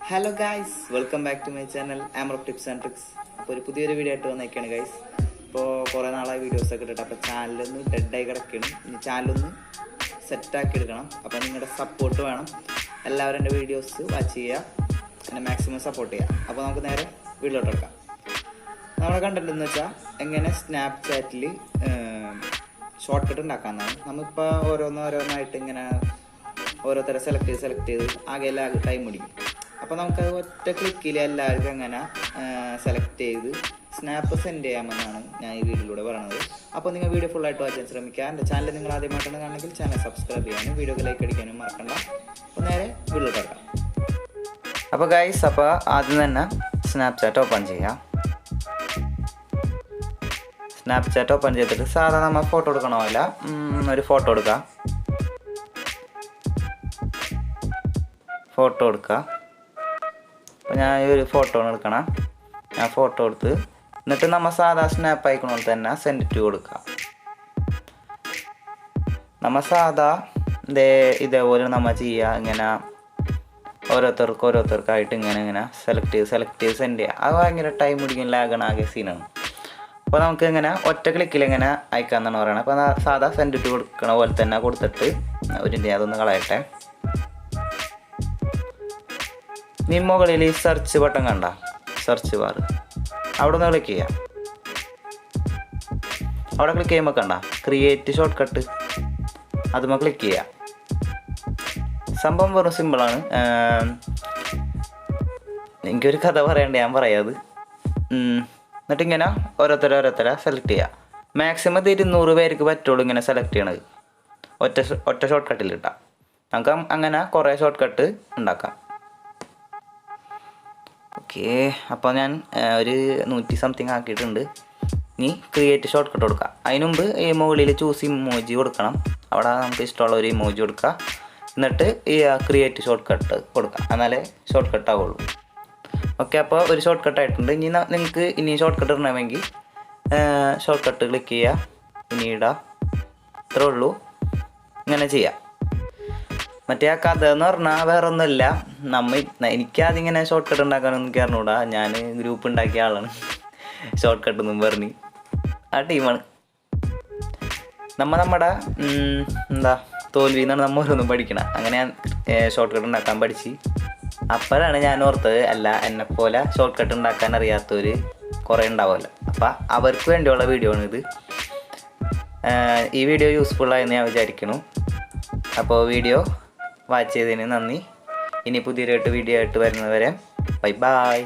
Hello guys, welcome back to my channel AMROK tips and tricks. അപ്പോൾ ഒരു പുതിയൊരു video ആയിട്ട് വന്നേക്കാണ് ഗൈസ്. ഇപ്പോൾ കുറേ നാളായി വീഡിയോസ് ഒക്കെ ഇട്ടിട്ട് അപ്പോൾ ചാനലൊന്ന് ഡെഡായി കിടക്കുകയാണ്. ഇനി ചാനലൊന്ന് സെറ്റാക്കി എടുക്കണം. അപ്പോൾ നിങ്ങളുടെ സപ്പോർട്ട് വേണം. എല്ലാവരും എൻ്റെ വീഡിയോസ് വാച്ച് ചെയ്യുക, എന്നെ മാക്സിമം സപ്പോർട്ട് ചെയ്യുക. അപ്പോൾ നമുക്ക് നേരെ വീഡിയോട്ട് എടുക്കാം. നമ്മുടെ കണ്ടന്റ് എന്ന് വെച്ചാൽ എങ്ങനെ സ്നാപ്ചാറ്റിൽ ഷോർട്ട് കട്ട് ഉണ്ടാക്കാമെന്നാണ്. നമ്മളിപ്പോൾ ഓരോന്നായിട്ട് ഇങ്ങനെ ഓരോരുത്തരെ സെലക്ട് ചെയ്ത് ആകെ ടൈം പിടിക്കും. അപ്പോൾ നമുക്ക് ഒറ്റ ക്ലിക്കിൽ എല്ലാവർക്കും അങ്ങനെ സെലക്ട് ചെയ്ത് സ്നാപ്പ് സെൻഡ് ചെയ്യാമെന്നാണ് ഞാൻ ഈ വീഡിയോയിലൂടെ പറയുന്നത്. അപ്പോൾ നിങ്ങൾ വീഡിയോ ഫുള്ളായിട്ട് വായിക്കാൻ ശ്രമിക്കുക. എൻ്റെ ചാനൽ നിങ്ങൾ ആദ്യമായിട്ടാണ് കാണണമെങ്കിൽ ചാനൽ സബ്സ്ക്രൈബ് ചെയ്യാനും വീഡിയോക്ക് ലൈക്ക് അടിക്കാനും മറക്കണ്ട. അപ്പോൾ നേരെ വീഡിയോ എടുക്കാം. അപ്പോൾ ഗൈസ്, അപ്പോൾ ആദ്യം തന്നെ സ്നാപ്ചാറ്റ് ഓപ്പൺ ചെയ്യാം. സ്നാപ്ചാറ്റ് ഓപ്പൺ ചെയ്തിട്ട് സാധാരണ നമ്മൾ ഫോട്ടോ എടുക്കണമല്ല, ഒരു ഫോട്ടോ എടുക്കുക. അപ്പോൾ ഞാൻ ഒരു ഫോട്ടോ എടുക്കണം. ഞാൻ ഫോട്ടോ എടുത്ത് എന്നിട്ട് നമ്മൾ സാധാ സ്നാപ്പ് അയക്കണ തന്നെ സെൻഡ് ടു കൊടുക്കുക. നമ്മൾ സാധാ ഇതേപോലെ നമ്മൾ ചെയ്യുക. ഇങ്ങനെ ഓരോരുത്തർക്കായിട്ട് ഇങ്ങനെ സെലക്ട് ചെയ്ത് സെൻഡ് ചെയ്യുക. അത് ഭയങ്കര ടൈം പിടിക്കും, ലാഗണ ആകെ സീനാണ്. അപ്പോൾ നമുക്ക് ഇങ്ങനെ ഒറ്റ ക്ലിക്കിൽ ഇങ്ങനെ അയക്കാമെന്നാണ് പറയുന്നത്. അപ്പോൾ സാധാ സെൻഡ് ടു കൊടുക്കണ പോലെ തന്നെ കൊടുത്തിട്ട് അതൊന്ന് കളയട്ടെ. നീ മുകളിൽ സെർച്ച് ബട്ടൺ കണ്ട, സെർച്ച് ബാർ, അവിടെ ഒന്ന് ക്ലിക്ക് ചെയ്യാം. അവിടെ ക്ലിക്ക് ചെയ്യുമ്പോൾ കണ്ട ക്രിയേറ്റ് ഷോർട്ട് കട്ട്, അതുമ്പോൾ ക്ലിക്ക് ചെയ്യാം. സംഭവം വെറും സിമ്പിളാണ്. എനിക്കൊരു കഥ പറയണ്ട, ഞാൻ പറയാത്. എന്നിട്ടിങ്ങനെ ഓരോരുത്തരെ സെലക്ട് ചെയ്യുക. മാക്സിമം 200 പേർക്ക് പറ്റുള്ളൂ ഇങ്ങനെ സെലക്ട് ചെയ്യണത്. ഒറ്റ ഷോർട്ട് കട്ടിൽ ഇട്ടാൽ നമുക്ക് അങ്ങനെ കുറേ ഷോർട്ട് കട്ട് ഉണ്ടാക്കാം. ഓക്കെ, അപ്പോൾ ഞാൻ ഒരു 100 സംതിങ് ആക്കിയിട്ടുണ്ട്. ഇനി ക്രിയേറ്റ് ഷോർട്ട് കട്ട് കൊടുക്കുക. അതിന് മുമ്പ് ഈ മുകളിൽ ചൂസ് ഇമോജി കൊടുക്കണം. അവിടെ നമുക്ക് ഇഷ്ടമുള്ള ഒരു ഇമോജി കൊടുക്കുക. എന്നിട്ട് ഈ ക്രിയേറ്റ് ഷോർട്ട് കട്ട് കൊടുക്കുക. എന്നാലേ ഷോർട്ട് കട്ട് ആവുള്ളൂ. ഓക്കെ, അപ്പോൾ ഒരു ഷോർട്ട് കട്ട് ആയിട്ടുണ്ട്. ഇനി നിങ്ങൾക്ക് ഷോർട്ട് കട്ട് ഇടണമെങ്കിൽ ഷോർട്ട് കട്ട് ക്ലിക്ക് ചെയ്യുക, ഇനി ഇടുക. ഇത്രേ ഉള്ളൂ, ഇങ്ങനെ ചെയ്യാം. മറ്റേ ആ കഥ എന്ന് പറഞ്ഞാൽ വേറെ ഒന്നുമില്ല. എനിക്കതിങ്ങനെ ഷോർട്ട് കട്ട് ഉണ്ടാക്കാനൊന്നും എനിക്ക് അറിഞ്ഞൂടാ. ഞാൻ ഗ്രൂപ്പ് ഉണ്ടാക്കിയ ആളാണ്. ഷോർട്ട് കട്ടൊന്നും പറഞ്ഞ് ആ ടീമാണ്. നമ്മുടെ തോൽവി എന്നാണ് നമ്മൾ ഓരോന്നും പഠിക്കണം. അങ്ങനെ ഞാൻ ഷോർട്ട് കട്ട് ഉണ്ടാക്കാൻ പഠിച്ച് അപ്പോഴാണ് ഞാൻ ഓർത്തത്, അല്ല എന്നെപ്പോലെ ഷോർട്ട് കട്ട് ഉണ്ടാക്കാൻ അറിയാത്തവർ കുറേ ഉണ്ടാവുമല്ലോ. അപ്പം അവർക്ക് വേണ്ടിയുള്ള വീഡിയോ ആണിത്. ഈ വീഡിയോ യൂസ്ഫുള്ളായെന്ന് ഞാൻ വിചാരിക്കുന്നു. അപ്പോൾ വീഡിയോ വാച്ച് ചെയ്തതിന് നന്ദി. ഇനി പുതിയൊരു വീഡിയോ ആയിട്ട് വരുന്നവരെ ബൈ.